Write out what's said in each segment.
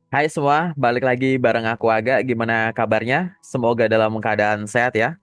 Hai semua, balik lagi bareng aku Aga. Gimana kabarnya? Semoga dalam keadaan sehat ya.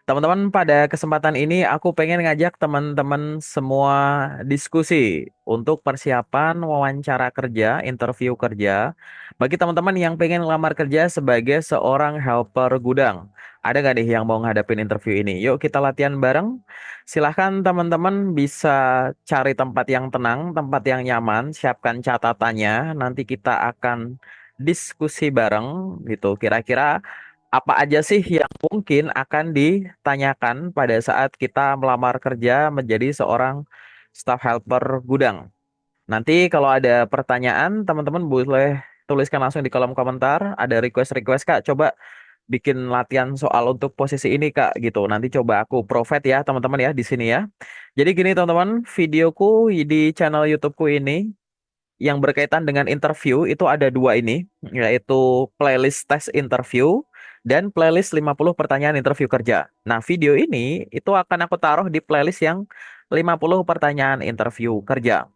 Teman-teman, pada kesempatan ini aku pengen ngajak teman-teman semua diskusi untuk persiapan wawancara kerja, interview kerja. Bagi teman-teman yang pengen ngelamar kerja sebagai seorang helper gudang. Ada nggak nih yang mau ngadepin interview ini? Yuk kita latihan bareng. Silahkan teman-teman bisa cari tempat yang tenang, tempat yang nyaman, siapkan catatannya. Nanti kita akan diskusi bareng gitu. Kira-kira apa aja sih yang mungkin akan ditanyakan pada saat kita melamar kerja menjadi seorang staff helper gudang. Nanti kalau ada pertanyaan, teman-teman boleh tuliskan langsung di kolom komentar. Ada request-request Kak, coba bikin latihan soal untuk posisi ini Kak gitu. Nanti coba aku provide ya teman-teman ya di sini ya. Jadi gini teman-teman, videoku di channel YouTubeku ini yang berkaitan dengan interview itu ada dua ini, yaitu playlist tes interview dan playlist 50 pertanyaan interview kerja. Nah, video ini itu akan aku taruh di playlist yang 50 pertanyaan interview kerja.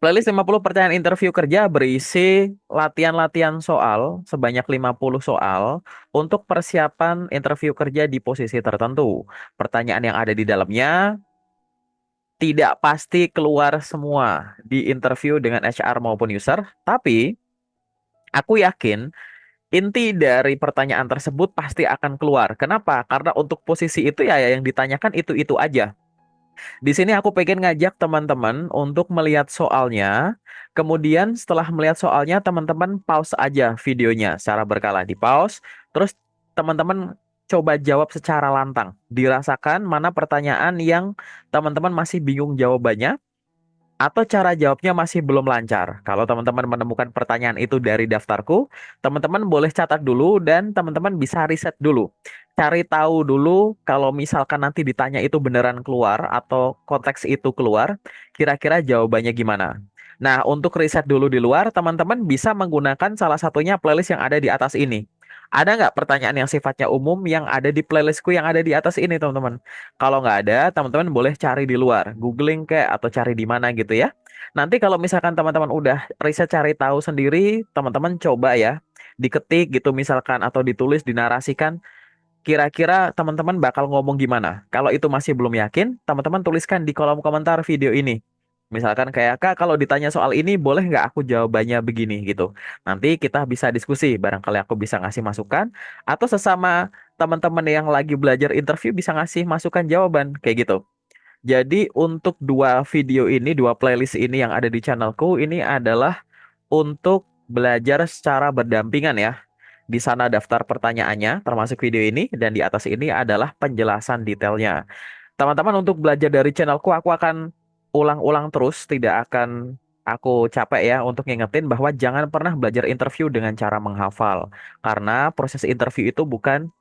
Playlist 50 pertanyaan interview kerja berisi latihan-latihan soal sebanyak 50 soal untuk persiapan interview kerja di posisi tertentu. Pertanyaan yang ada di dalamnya tidak pasti keluar semua di interview dengan HR maupun user, tapi aku yakin inti dari pertanyaan tersebut pasti akan keluar. Kenapa? Karena untuk posisi itu ya yang ditanyakan itu-itu aja. Di sini aku pengen ngajak teman-teman untuk melihat soalnya. Kemudian setelah melihat soalnya, teman-teman pause aja videonya secara berkala. Di pause, terus teman-teman coba jawab secara lantang. Dirasakan mana pertanyaan yang teman-teman masih bingung jawabannya atau cara jawabnya masih belum lancar. Kalau teman-teman menemukan pertanyaan itu dari daftarku, teman-teman boleh catat dulu dan teman-teman bisa riset dulu. Cari tahu dulu kalau misalkan nanti ditanya itu beneran keluar atau konteks itu keluar, kira-kira jawabannya gimana. Nah, untuk riset dulu di luar, teman-teman bisa menggunakan salah satunya playlist yang ada di atas ini. Ada nggak pertanyaan yang sifatnya umum yang ada di playlistku yang ada di atas ini, teman-teman? Kalau nggak ada, teman-teman boleh cari di luar, googling kayak atau cari di mana gitu ya. Nanti kalau misalkan teman-teman udah riset cari tahu sendiri, teman-teman coba ya, diketik gitu misalkan atau ditulis, dinarasikan, kira-kira teman-teman bakal ngomong gimana. Kalau itu masih belum yakin, teman-teman tuliskan di kolom komentar video ini. Misalkan kayak, Kak, kalau ditanya soal ini, boleh nggak aku jawabannya begini gitu. Nanti kita bisa diskusi, barangkali aku bisa ngasih masukan, atau sesama teman-teman yang lagi belajar interview bisa ngasih masukan jawaban, kayak gitu. Jadi untuk dua video ini, dua playlist ini yang ada di channelku, ini adalah untuk belajar secara berdampingan ya. Di sana daftar pertanyaannya, termasuk video ini, dan di atas ini adalah penjelasan detailnya. Teman-teman untuk belajar dari channelku, aku akan ulang-ulang terus, tidak akan aku capek ya untuk ngingetin bahwa jangan pernah belajar interview dengan cara menghafal. Karena proses interview itu bukan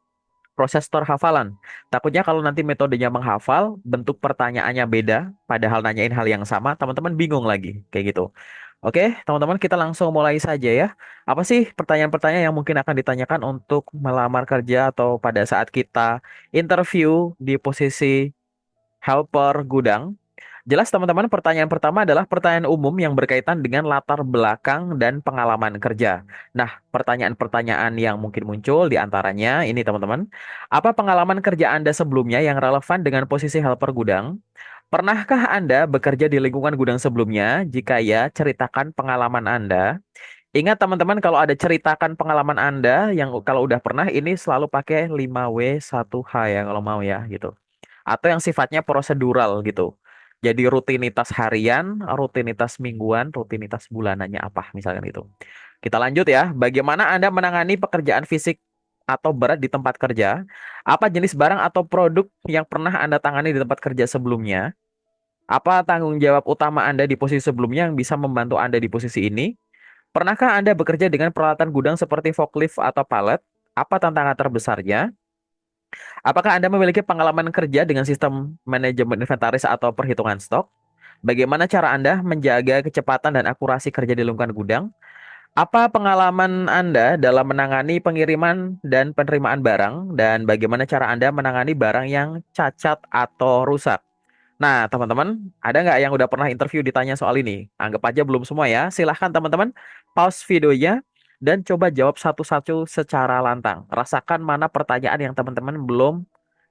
proses terhafalan. Takutnya kalau nanti metodenya menghafal, bentuk pertanyaannya beda, padahal nanyain hal yang sama, teman-teman bingung lagi, kayak gitu. Oke, teman-teman kita langsung mulai saja ya. Apa sih pertanyaan-pertanyaan yang mungkin akan ditanyakan untuk melamar kerja atau pada saat kita interview di posisi helper gudang? Jelas teman-teman, pertanyaan pertama adalah pertanyaan umum yang berkaitan dengan latar belakang dan pengalaman kerja. Nah, pertanyaan-pertanyaan yang mungkin muncul di antaranya ini teman-teman. Apa pengalaman kerja Anda sebelumnya yang relevan dengan posisi helper gudang? Pernahkah Anda bekerja di lingkungan gudang sebelumnya? Jika ya, ceritakan pengalaman Anda. Ingat teman-teman kalau ada ceritakan pengalaman Anda yang kalau udah pernah ini selalu pakai 5W1H ya kalau mau ya gitu. Atau yang sifatnya prosedural gitu. Jadi rutinitas harian, rutinitas mingguan, rutinitas bulanannya apa misalkan itu. Kita lanjut ya. Bagaimana Anda menangani pekerjaan fisik atau berat di tempat kerja? Apa jenis barang atau produk yang pernah Anda tangani di tempat kerja sebelumnya? Apa tanggung jawab utama Anda di posisi sebelumnya yang bisa membantu Anda di posisi ini? Pernahkah Anda bekerja dengan peralatan gudang seperti forklift atau pallet? Apa tantangan terbesarnya? Apakah Anda memiliki pengalaman kerja dengan sistem manajemen inventaris atau perhitungan stok? Bagaimana cara Anda menjaga kecepatan dan akurasi kerja di lingkungan gudang? Apa pengalaman Anda dalam menangani pengiriman dan penerimaan barang? Dan bagaimana cara Anda menangani barang yang cacat atau rusak? Nah, teman-teman, ada nggak yang udah pernah interview ditanya soal ini? Anggap aja belum semua ya. Silahkan teman-teman pause videonya. dan coba jawab satu-satu secara lantang. Rasakan mana pertanyaan yang teman-teman belum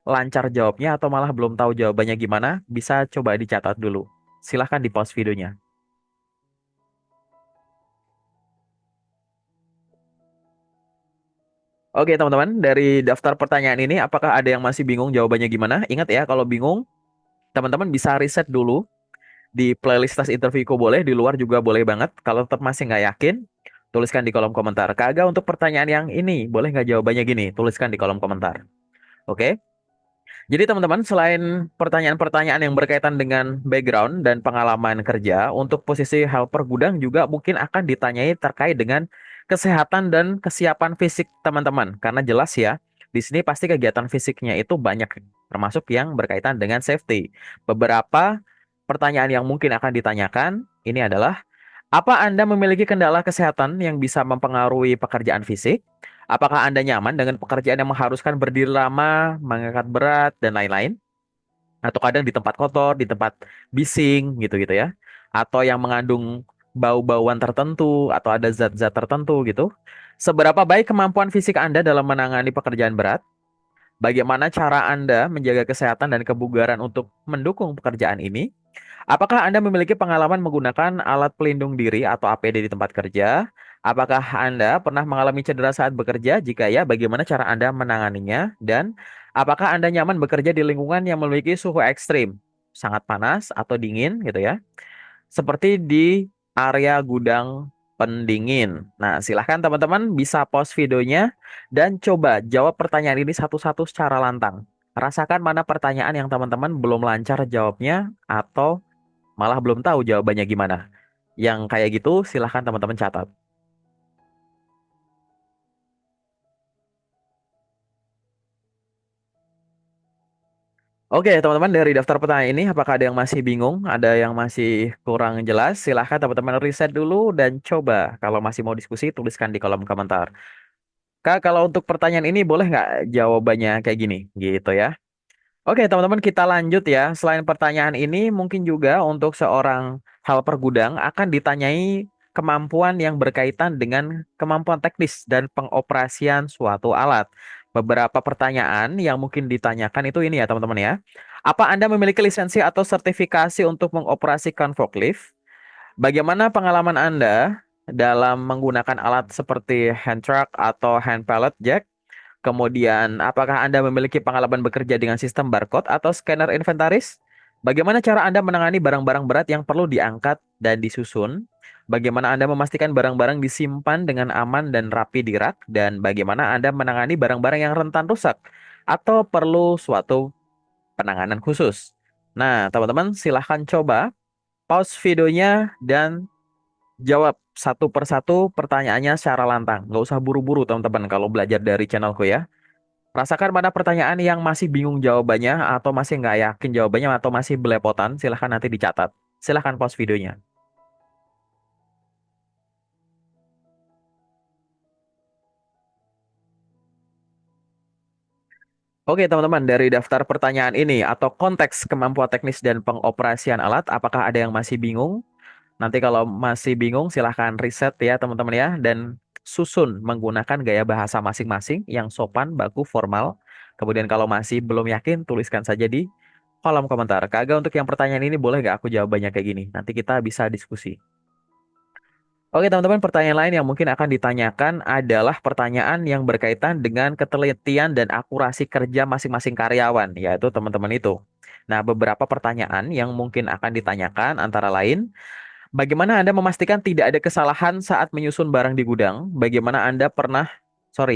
lancar jawabnya atau malah belum tahu jawabannya gimana, bisa coba dicatat dulu. Silahkan di pause videonya. Oke, teman-teman, dari daftar pertanyaan ini, apakah ada yang masih bingung jawabannya gimana? Ingat ya, kalau bingung, teman-teman bisa riset dulu di playlist tas interviewku boleh, di luar juga boleh banget. Kalau tetap masih nggak yakin, tuliskan di kolom komentar. Kak untuk pertanyaan yang ini, boleh nggak jawabannya gini? Tuliskan di kolom komentar. Oke? Jadi teman-teman, selain pertanyaan-pertanyaan yang berkaitan dengan background dan pengalaman kerja, untuk posisi helper gudang juga mungkin akan ditanyai terkait dengan kesehatan dan kesiapan fisik teman-teman. Karena jelas ya, di sini pasti kegiatan fisiknya itu banyak, termasuk yang berkaitan dengan safety. Beberapa pertanyaan yang mungkin akan ditanyakan ini adalah, apa Anda memiliki kendala kesehatan yang bisa mempengaruhi pekerjaan fisik? Apakah Anda nyaman dengan pekerjaan yang mengharuskan berdiri lama, mengangkat berat, dan lain-lain? Atau kadang di tempat kotor, di tempat bising, gitu-gitu ya. Atau yang mengandung bau-bauan tertentu, atau ada zat-zat tertentu gitu. Seberapa baik kemampuan fisik Anda dalam menangani pekerjaan berat? Bagaimana cara Anda menjaga kesehatan dan kebugaran untuk mendukung pekerjaan ini? Apakah Anda memiliki pengalaman menggunakan alat pelindung diri atau APD di tempat kerja? Apakah Anda pernah mengalami cedera saat bekerja? Jika ya, bagaimana cara Anda menanganinya? Dan apakah Anda nyaman bekerja di lingkungan yang memiliki suhu ekstrim, sangat panas atau dingin gitu ya? Seperti di area gudang pendingin. Nah, silahkan teman-teman bisa pause videonya dan coba jawab pertanyaan ini satu-satu secara lantang. Rasakan mana pertanyaan yang teman-teman belum lancar jawabnya atau malah belum tahu jawabannya gimana. Yang kayak gitu silahkan teman-teman catat. Oke, teman-teman dari daftar pertanyaan ini, apakah ada yang masih bingung, ada yang masih kurang jelas? Silahkan teman-teman riset dulu dan coba. Kalau masih mau diskusi, tuliskan di kolom komentar. Kak, kalau untuk pertanyaan ini boleh nggak jawabannya kayak gini, gitu ya? Oke, teman-teman kita lanjut ya. Selain pertanyaan ini, mungkin juga untuk seorang helper gudang akan ditanyai kemampuan yang berkaitan dengan kemampuan teknis dan pengoperasian suatu alat. Beberapa pertanyaan yang mungkin ditanyakan itu ini ya, teman-teman ya. Apa Anda memiliki lisensi atau sertifikasi untuk mengoperasikan forklift? Bagaimana pengalaman Anda dalam menggunakan alat seperti hand truck atau hand pallet jack? Kemudian, apakah Anda memiliki pengalaman bekerja dengan sistem barcode atau scanner inventaris? Bagaimana cara Anda menangani barang-barang berat yang perlu diangkat dan disusun? Bagaimana Anda memastikan barang-barang disimpan dengan aman dan rapi di rak? Dan bagaimana Anda menangani barang-barang yang rentan rusak atau perlu suatu penanganan khusus? Nah, teman-teman, silahkan coba pause videonya dan jawab satu persatu pertanyaannya secara lantang. Nggak usah buru-buru, teman-teman, kalau belajar dari channelku ya. Rasakan pada pertanyaan yang masih bingung jawabannya atau masih nggak yakin jawabannya atau masih belepotan, silahkan nanti dicatat. Silahkan pause videonya. Oke teman-teman, dari daftar pertanyaan ini atau konteks kemampuan teknis dan pengoperasian alat, apakah ada yang masih bingung? Nanti kalau masih bingung, silahkan riset ya teman-teman ya. Dan susun menggunakan gaya bahasa masing-masing yang sopan, baku, formal. Kemudian kalau masih belum yakin, tuliskan saja di kolom komentar. Kak untuk yang pertanyaan ini boleh nggak aku jawabannya kayak gini? Nanti kita bisa diskusi. Oke, teman-teman, pertanyaan lain yang mungkin akan ditanyakan adalah pertanyaan yang berkaitan dengan ketelitian dan akurasi kerja masing-masing karyawan, yaitu teman-teman itu. Nah, beberapa pertanyaan yang mungkin akan ditanyakan antara lain, bagaimana Anda memastikan tidak ada kesalahan saat menyusun barang di gudang?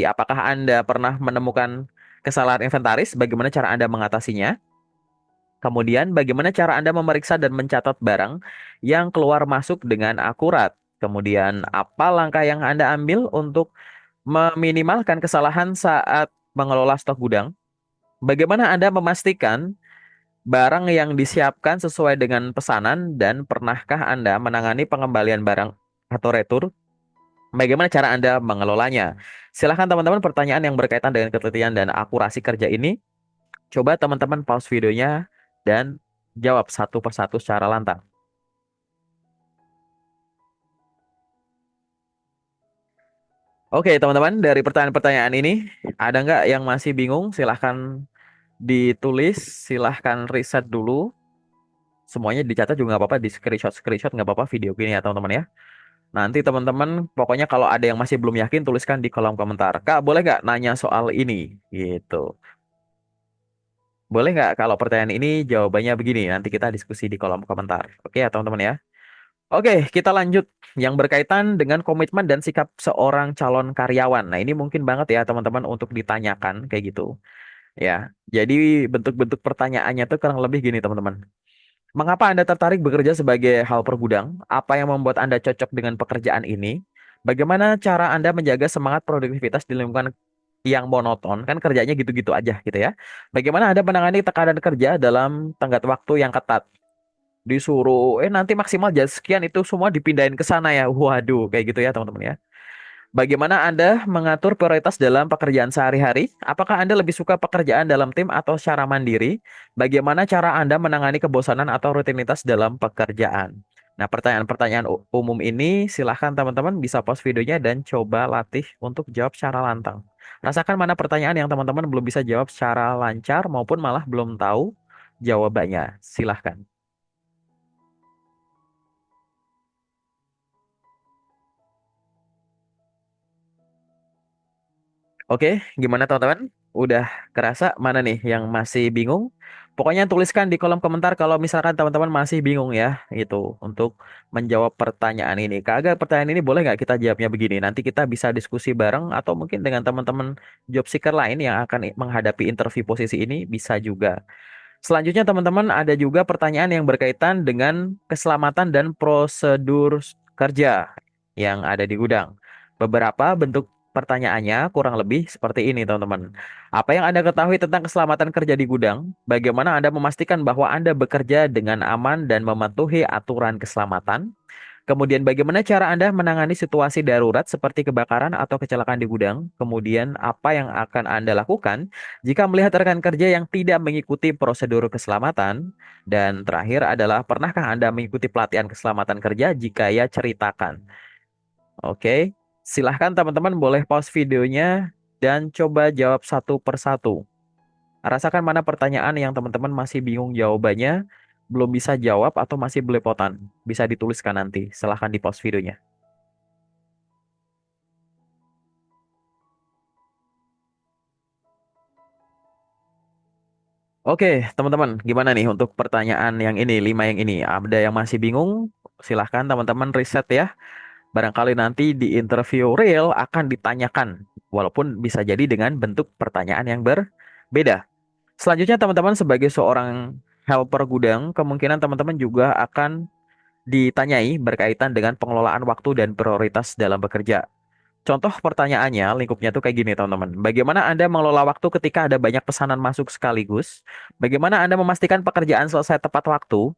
Apakah Anda pernah menemukan kesalahan inventaris? Bagaimana cara Anda mengatasinya? Kemudian, bagaimana cara Anda memeriksa dan mencatat barang yang keluar masuk dengan akurat? Kemudian, apa langkah yang Anda ambil untuk meminimalkan kesalahan saat mengelola stok gudang? Bagaimana Anda memastikan barang yang disiapkan sesuai dengan pesanan dan pernahkah Anda menangani pengembalian barang atau retur? Bagaimana cara Anda mengelolanya? Silahkan teman-teman pertanyaan yang berkaitan dengan ketelitian dan akurasi kerja ini. Coba teman-teman pause videonya dan jawab satu persatu secara lantang. Oke, teman-teman, dari pertanyaan-pertanyaan ini, ada nggak yang masih bingung? Silahkan ditulis, silahkan riset dulu. Semuanya dicatat juga nggak apa-apa, di screenshot nggak apa-apa video gini ya teman-teman ya. Nanti teman-teman, pokoknya kalau ada yang masih belum yakin, tuliskan di kolom komentar. Kak, boleh nggak nanya soal ini? Gitu. Boleh nggak kalau pertanyaan ini jawabannya begini? Nanti kita diskusi di kolom komentar. Oke ya teman-teman ya. Oke, kita lanjut. Yang berkaitan dengan komitmen dan sikap seorang calon karyawan. Nah, ini mungkin banget ya teman-teman untuk ditanyakan kayak gitu. Ya, jadi bentuk-bentuk pertanyaannya tuh kurang lebih gini teman-teman. Mengapa Anda tertarik bekerja sebagai helper gudang? Apa yang membuat Anda cocok dengan pekerjaan ini? Bagaimana cara Anda menjaga semangat produktivitas di lingkungan yang monoton? Kan kerjanya gitu-gitu aja gitu ya. Bagaimana Anda menangani tekanan kerja dalam tenggat waktu yang ketat? Disuruh, nanti maksimal jam sekian itu semua dipindahin ke sana ya. Waduh, kayak gitu ya teman-teman ya. Bagaimana Anda mengatur prioritas dalam pekerjaan sehari-hari? Apakah Anda lebih suka pekerjaan dalam tim atau secara mandiri? Bagaimana cara Anda menangani kebosanan atau rutinitas dalam pekerjaan? Nah, pertanyaan-pertanyaan umum ini silahkan teman-teman bisa pause videonya dan coba latih untuk jawab secara lantang. Rasakan mana pertanyaan yang teman-teman belum bisa jawab secara lancar maupun malah belum tahu jawabannya. Silahkan. Oke, gimana teman-teman? Udah kerasa mana nih yang masih bingung? Pokoknya tuliskan di kolom komentar kalau misalkan teman-teman masih bingung ya, gitu, untuk menjawab pertanyaan ini. Kagak pertanyaan ini boleh nggak kita jawabnya begini? Nanti kita bisa diskusi bareng atau mungkin dengan teman-teman job seeker lain yang akan menghadapi interview posisi ini bisa juga. Selanjutnya teman-teman ada juga pertanyaan yang berkaitan dengan keselamatan dan prosedur kerja yang ada di gudang. Beberapa bentuk pertanyaannya kurang lebih seperti ini teman-teman. Apa yang Anda ketahui tentang keselamatan kerja di gudang? Bagaimana Anda memastikan bahwa Anda bekerja dengan aman dan mematuhi aturan keselamatan? Kemudian bagaimana cara Anda menangani situasi darurat seperti kebakaran atau kecelakaan di gudang? Kemudian apa yang akan Anda lakukan jika melihat rekan kerja yang tidak mengikuti prosedur keselamatan? Dan terakhir adalah pernahkah Anda mengikuti pelatihan keselamatan kerja? Jika ya, ceritakan. Oke, silahkan teman-teman boleh pause videonya dan coba jawab satu persatu. Rasakan mana pertanyaan yang teman-teman masih bingung jawabannya, belum bisa jawab atau masih belepotan. Bisa dituliskan nanti. Silahkan di pause videonya. Oke, teman-teman, gimana nih untuk pertanyaan yang ini, 5 yang ini? Ada yang masih bingung? Silahkan teman-teman riset ya. Barangkali nanti di interview real akan ditanyakan, walaupun bisa jadi dengan bentuk pertanyaan yang berbeda. Selanjutnya, teman-teman sebagai seorang helper gudang, kemungkinan teman-teman juga akan ditanyai berkaitan dengan pengelolaan waktu dan prioritas dalam bekerja. Contoh pertanyaannya, lingkupnya tuh kayak gini teman-teman. Bagaimana Anda mengelola waktu ketika ada banyak pesanan masuk sekaligus? Bagaimana Anda memastikan pekerjaan selesai tepat waktu?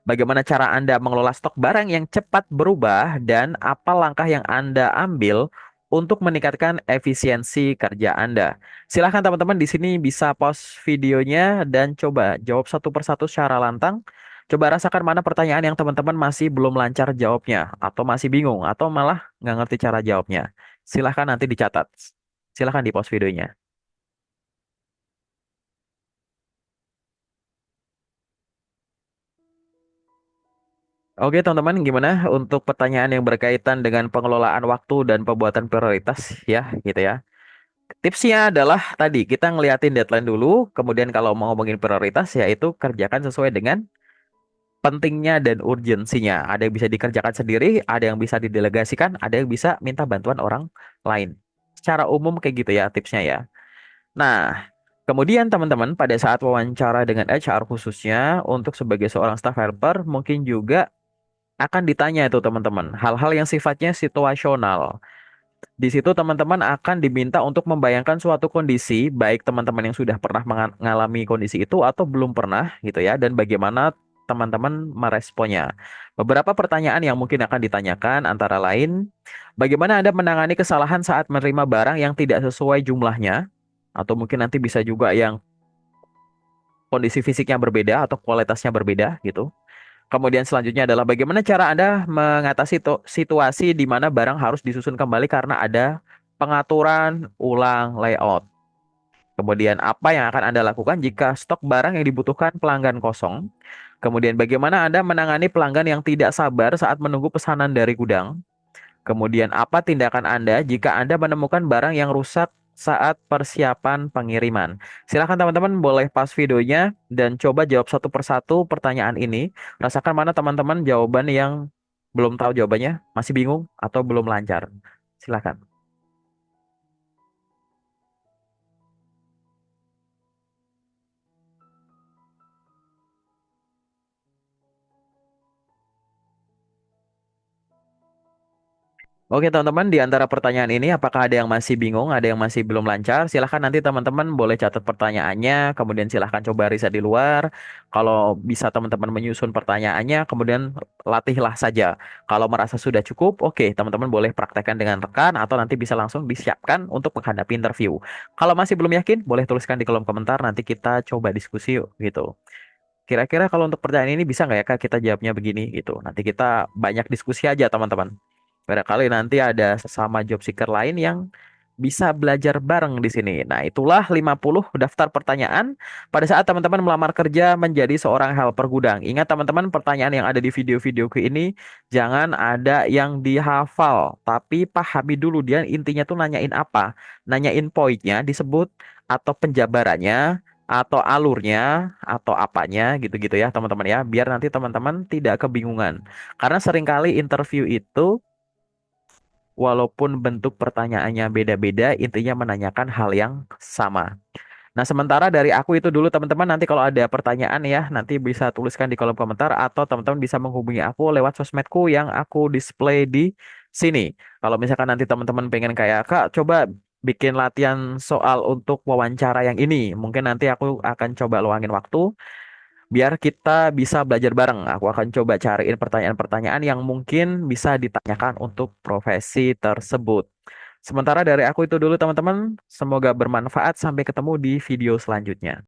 Bagaimana cara Anda mengelola stok barang yang cepat berubah? Dan apa langkah yang Anda ambil untuk meningkatkan efisiensi kerja Anda? Silahkan teman-teman di sini bisa pause videonya dan coba jawab satu persatu secara lantang. Coba rasakan mana pertanyaan yang teman-teman masih belum lancar jawabnya, atau masih bingung, atau malah nggak ngerti cara jawabnya. Silahkan nanti dicatat. Silahkan di pause videonya. Oke teman-teman, gimana untuk pertanyaan yang berkaitan dengan pengelolaan waktu dan pembuatan prioritas ya gitu ya. Tipsnya adalah tadi kita ngeliatin deadline dulu, kemudian kalau mau ngomongin prioritas yaitu kerjakan sesuai dengan pentingnya dan urgensinya. Ada yang bisa dikerjakan sendiri, ada yang bisa didelegasikan, ada yang bisa minta bantuan orang lain. Secara umum kayak gitu ya tipsnya ya. Nah, kemudian teman-teman pada saat wawancara dengan HR khususnya untuk sebagai seorang staff helper mungkin juga akan ditanya itu teman-teman hal-hal yang sifatnya situasional. Di situ teman-teman akan diminta untuk membayangkan suatu kondisi baik teman-teman yang sudah pernah mengalami kondisi itu atau belum pernah gitu ya dan bagaimana teman-teman meresponnya. Beberapa pertanyaan yang mungkin akan ditanyakan antara lain, bagaimana Anda menangani kesalahan saat menerima barang yang tidak sesuai jumlahnya? Atau mungkin nanti bisa juga yang kondisi fisiknya berbeda atau kualitasnya berbeda gitu. Kemudian selanjutnya adalah bagaimana cara Anda mengatasi situasi di mana barang harus disusun kembali karena ada pengaturan ulang layout. Kemudian apa yang akan Anda lakukan jika stok barang yang dibutuhkan pelanggan kosong? Kemudian bagaimana Anda menangani pelanggan yang tidak sabar saat menunggu pesanan dari gudang? Kemudian apa tindakan Anda jika Anda menemukan barang yang rusak saat persiapan pengiriman? Silakan teman-teman boleh pause videonya dan coba jawab satu persatu pertanyaan ini. Rasakan mana teman-teman jawaban yang belum tahu jawabannya, masih bingung atau belum lancar. Silakan. Oke teman-teman, di antara pertanyaan ini apakah ada yang masih bingung, ada yang masih belum lancar? Silahkan nanti teman-teman boleh catat pertanyaannya, kemudian silahkan coba riset di luar. Kalau bisa teman-teman menyusun pertanyaannya, kemudian latihlah saja. Kalau merasa sudah cukup, oke teman-teman boleh praktekkan dengan rekan atau nanti bisa langsung disiapkan untuk menghadapi interview. Kalau masih belum yakin, boleh tuliskan di kolom komentar, nanti kita coba diskusi yuk gitu. Kira-kira kalau untuk pertanyaan ini bisa nggak ya Kak kita jawabnya begini gitu. Nanti kita banyak diskusi aja teman-teman. Barangkali nanti ada sesama job seeker lain yang bisa belajar bareng di sini. Nah, itulah 50 daftar pertanyaan pada saat teman-teman melamar kerja menjadi seorang helper gudang. Ingat teman-teman, pertanyaan yang ada di video-videoku ini jangan ada yang dihafal, tapi pahami dulu dia intinya tuh nanyain apa. Nanyain poinnya disebut atau penjabarannya atau alurnya atau apanya gitu-gitu ya teman-teman ya biar nanti teman-teman tidak kebingungan karena seringkali interview itu walaupun bentuk pertanyaannya beda-beda intinya menanyakan hal yang sama. Nah, sementara dari aku itu dulu teman-teman nanti kalau ada pertanyaan ya nanti bisa tuliskan di kolom komentar atau teman-teman bisa menghubungi aku lewat sosmedku yang aku display di sini. Kalau misalkan nanti teman-teman pengen kayak Kak coba bikin latihan soal untuk wawancara yang ini, mungkin nanti aku akan coba luangin waktu biar kita bisa belajar bareng. Aku akan coba cariin pertanyaan-pertanyaan yang mungkin bisa ditanyakan untuk profesi tersebut. Sementara dari aku itu dulu teman-teman, semoga bermanfaat. Sampai ketemu di video selanjutnya.